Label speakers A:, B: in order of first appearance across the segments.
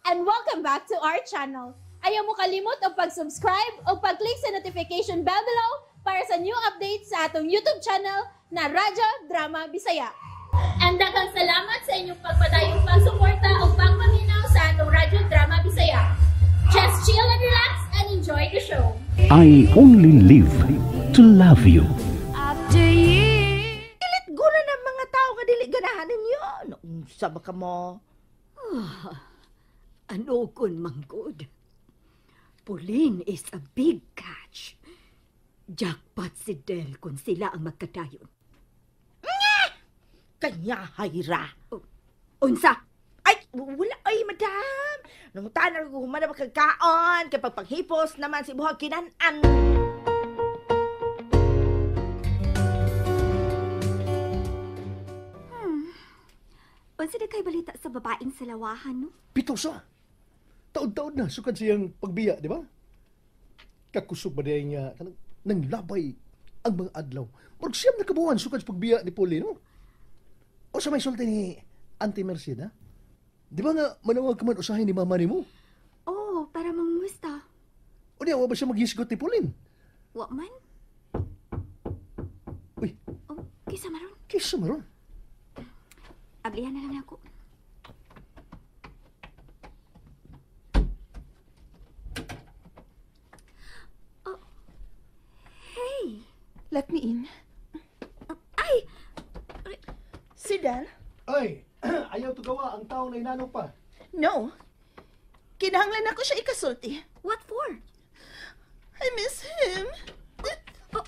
A: and welcome back to our channel. Ayaw mo kalimot o pag-subscribe o pag-click sa notification bell below para sa new updates sa atong YouTube channel na Radyo Drama Bisaya. And daghang salamat sa inyong pagpadayong pagsuporta o pagpaminaw sa atong Radyo Drama Bisaya. Just chill and relax and enjoy the show.
B: I only live to love you.
C: Ilit guna ng mga tao nga dili ganahan ninyo. Naunsa ba ka mo?
D: Ano kun manggod? Pauline is a big catch. Jackpot si Del kung sila ang magkadayon.
C: Kanya hayra.
D: Unsa?
C: Ay, wala ay madam. Nangutan na ko humana magkagkaon kay pagpanghipos naman si buhag kinan-an.
D: Unsa na kay balita sa babaeng salawahan, no?
E: Pitosa. Taon-taon na sukad siyang pagbiya, di ba? Kakusog ba niya nga nang labay ang mga adlaw. Murag siyam na kabuhan sukad sa pagbiya ni Pauline, no? O sa may sulti ni Auntie Mercy, na? Di ba nga manawag ka man usahin ni mama ni mo?
D: Oh, para mangumusta.
E: O di, wa ba siya maghisgot ni Pauline?
D: Wa man?
E: Uy,
D: Oh, kisa maron.
E: kisa maron.
D: Ablihan na lang ako. Oh. Hey.
F: Let me in.
D: Ay!
F: Si Del?
E: Ay, ayaw to gawa ang tao na inano pa.
F: No. Kinahanglan ako siya ikasulti.
D: What for?
F: I miss him.
D: Oh.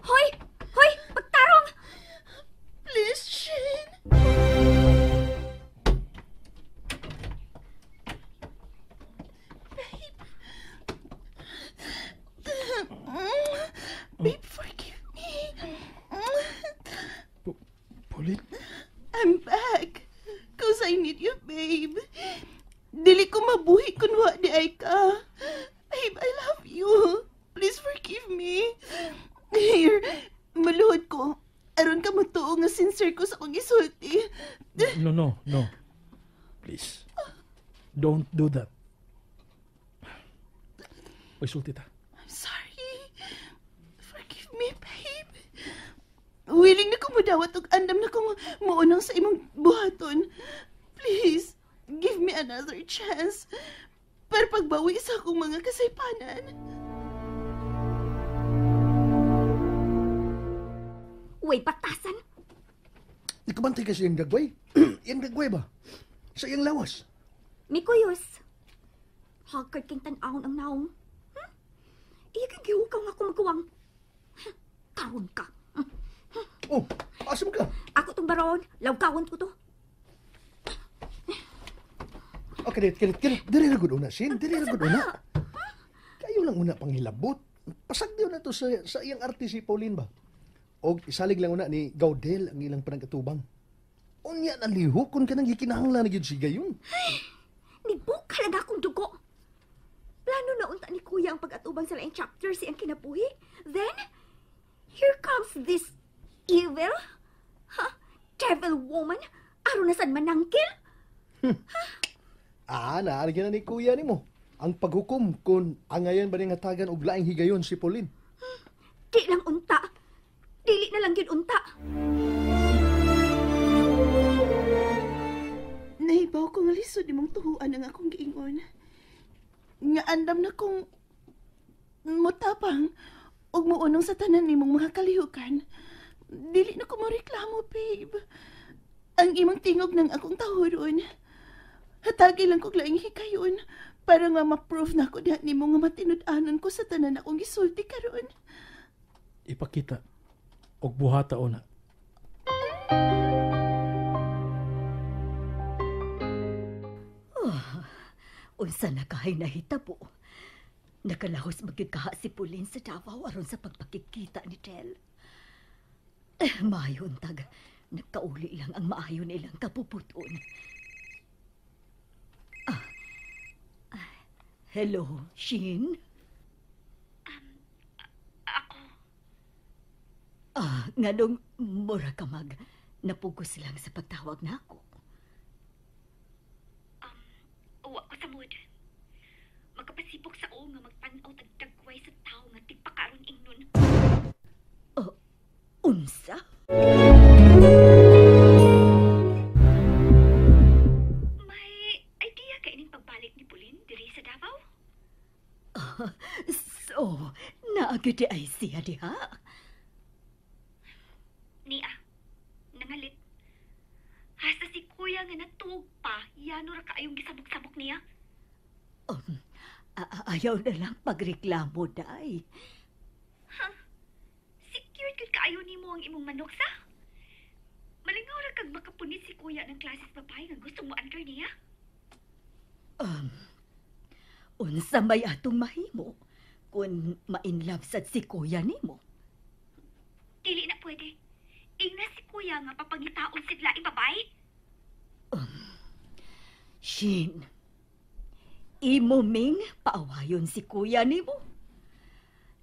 D: Hoy! Hoy! Pagtarong!
F: Please, Shane. Babe, forgive me.
E: Pauline?
F: I'm back. Cause I need you, babe. Dili ko mabuhi kung wa di ay ka. Babe, I love you. Please forgive me. Here, maluhod ko. Aron ka matuo nga sincere ko sa kong isulti.
E: No. Please. Don't do that. Uy, sulti ta.
F: I'm sorry. Forgive me, babe. Willing na ko mudawat og andam na kong muunang sa imong buhaton. Please, give me another chance para pagbawi sa akong mga kasaypanan.
D: Uy, batasan!
E: Ikabantay kasi yung dagway. Yung dagway ba? Sa iyang lawas.
D: Mikuyos. Hagkad king tan-ahon ang naong. Iya kang gihukaw nga akong magawang. Karon ka.
E: Oh, asam ka.
D: Ako tong baron. Lawkawon ko to.
E: Okay, kilit. Dili na gud una, Sin. Dili na gud una. Kayo lang una panghilabot. Pasagdiw na to sa iyang arte si Pauline ba? O isalig lang una ni Gaudel ang ilang panagkatubang. Unya na lihok kung ka nang gikinahanglan na gyud si gayon.
D: Nibuk halaga akong dugo. Plano na unta ni Kuya ang pag-atubang sa laing chapter si ang kinabuhi. Then, here comes this evil, devil woman, aron na sad manangkil.
E: Naalagyan na ni Kuya ni mo. Ang paghukom kung angayan ba niyang hatagan og laing higayon si Pauline.
D: Di lang unta. Dili na lang yun unta.
F: Nahibaw ko nga lisod imong tuhuan ang akong giingon. Nga andam na kong mutapang og muunong sa tanan nimong mga kalihukan. Dili na ko mareklamo, babe. Ang imong tingog ng akong tahuron. Hatagi lang kog laing hikayon para nga ma-prove na ko diha nimo nga matinud-anon ko sa tanan akong gisulti karon.
E: Ipakita og buhata una.
D: Unsa na kahay nahitabo. Nakalahos magkikaha si Pauline sa Davao aron sa pagpakikita ni Del. Maayon tag, nagkauli lang ang maayon nilang kapuputon. Hello, Shin? Nganong mura ka napugos lang sa pagtawag na ako.
G: Wa ko sa
D: tanaw tagdagway sa tao nga tigpakaron ingnon.
C: Unsa?
D: May idea ka ining pagbalik ni Pauline diri sa Davao?
C: So, naagad ay siya diha?
D: Nia, nangalit. Hasta si kuya nga natuog pa, yano ra kaayong gisabok-sabok niya.
C: Ayaw na lang pagreklamo, day.
D: Secured kag kaayo nimo ang imong manok sa? Malingaw ra kag makapunit si kuya ng klases babae nga gusto mo anchor niya?
C: Unsa may atong mahimo kung ma-inlove sad si kuya nimo?
D: Dili na pwede. Ingna si kuya nga papangitaon sigla babae.
C: Shin, imo ming paawayon si kuya nimo.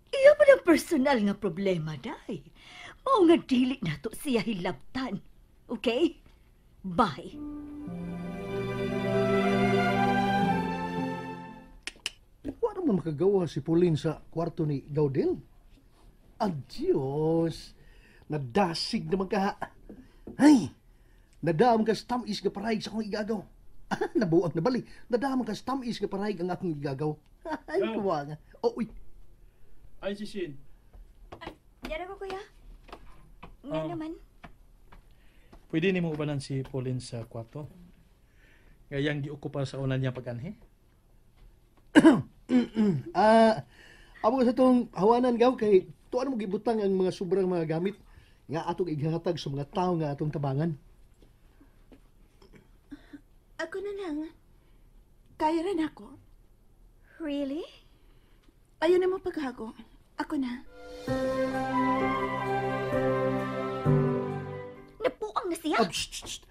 C: Iya ba ng personal nga problema, day? Mao nga dili nato siya hilabtan. Okay? Bye.
E: Wala man makagawa si Pauline sa kwarto ni Gaudel. Adios! Nadasig naman ka. Ay! Nadaam ka sa tamis nga parahig sa akong igagaw. Nabuang na bali. Nadaam ka sa tamis nga parahig ang akong igagaw. Ay,
G: Oh.
E: kuwa nga. Oh, uy.
G: Ay, si Shin.
D: Yara ko kuya. Nga
G: Oh.
D: naman.
G: Pwede ni mo ubanan si Pauline sa kwarto? Ngayang giokupar sa unan niya pag-anhe?
E: Amo sa itong hawanan gaw kay tuan mo gibutang ang mga sobrang mga gamit nga atong ighatag sa mga tao nga atong tabangan.
F: Ako na lang. Kaya rin ako.
D: Really?
F: Ayaw na mo paghago. Ako na.
D: Napuang na siya?
E: Oh, shh.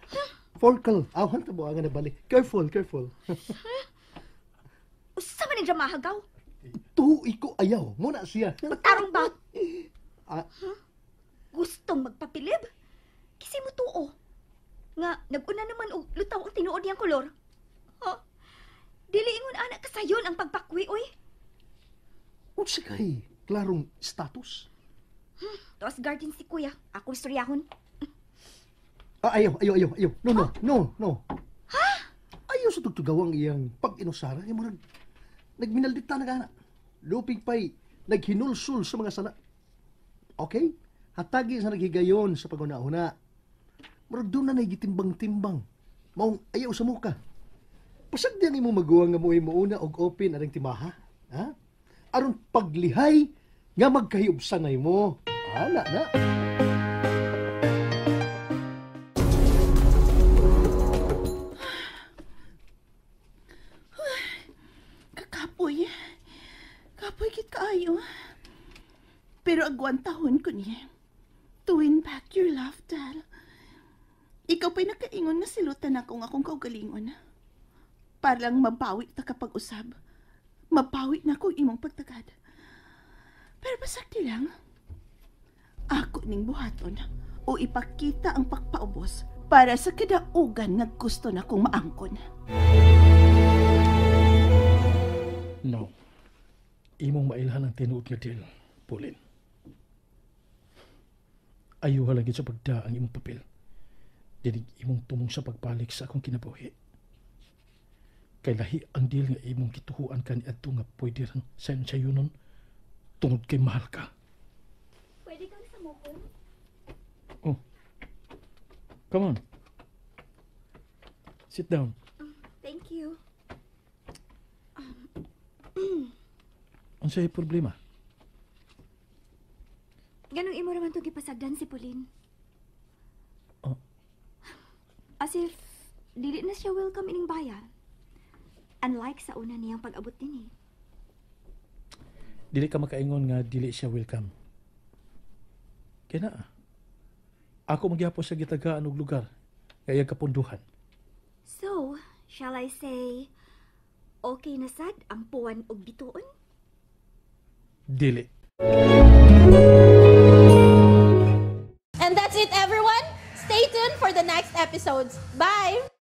E: Forkal. Awan ta buangan na bali. Careful, careful.
D: Usa man ang mahagaw?
E: Tuoy ko ayaw. Muna siya.
D: Tarong ba?
E: Ah,
D: Gustong magpapilib? Kasi mo tuo. Nga, nag-una naman og lutaw ang tinuod niyang kolor. Ha? Dili ingon anak kasayon ang pagpakwi, oy.
E: unsa kay klarong status?
D: Tapos guardian si kuya. Ako istoryahon.
E: Ayaw. No. Ha? Ayaw sa tugtugawang iyang pag-inusara. Yung mga nagminaldita na gana. Lupig pa'y naghinulsul sa mga sana. Okay? Hatagi sa naghigayon sa pag-una-una. Murag doon na nagitimbang-timbang. Maong ayaw sa muka. Pasag diyan imo magawa nga mo'y mauna og open arang timaha. Ha? Aron paglihay nga magkahiubsanay mo. Ana na.
F: Kakapoy. Kapoy kit kaayo. Pero agwan tahon ko niya. To win back your love, Dal. Ikaw pa'y nakaingon nga silutan ako nga akong kaugalingon. Para lang mabawi ta kapag usab. Mabawi na ko imong pagtagad. Pero pasakti lang. Ako ning buhaton o ipakita ang pagpaubos para sa kadaugan nga gusto na kong maangkon.
G: No. Imong mailhan ang tinuod nga deal, Pauline. Ayaw halagid sa pagda ang imong papel. Dinig imong tumong sa pagpalik sa akong kinabuhi. Kay lahi ang deal nga imong gituhuan ka ni adto nga pwede rin sayunon tungod kay mahal ka.
D: Pwede kang sumukong?
G: Oh. Come on. Sit down.
D: Thank you.
G: Unsay problema?
D: Ganong imo naman ito gipasagdan si Pauline.
G: Oh.
D: As if, dili na siya welcome ining bayan. Unlike sa una niyang pag-abot din eh.
G: Dili ka makaingon nga dili siya welcome. Kaya na. Ako magyapos sa gitagaan og lugar. Kaya kapunduhan.
D: So, shall I say, okay na sad ang puwan og bituon?
G: Dili.
A: And that's it, everyone. Stay tuned for the next episodes. Bye!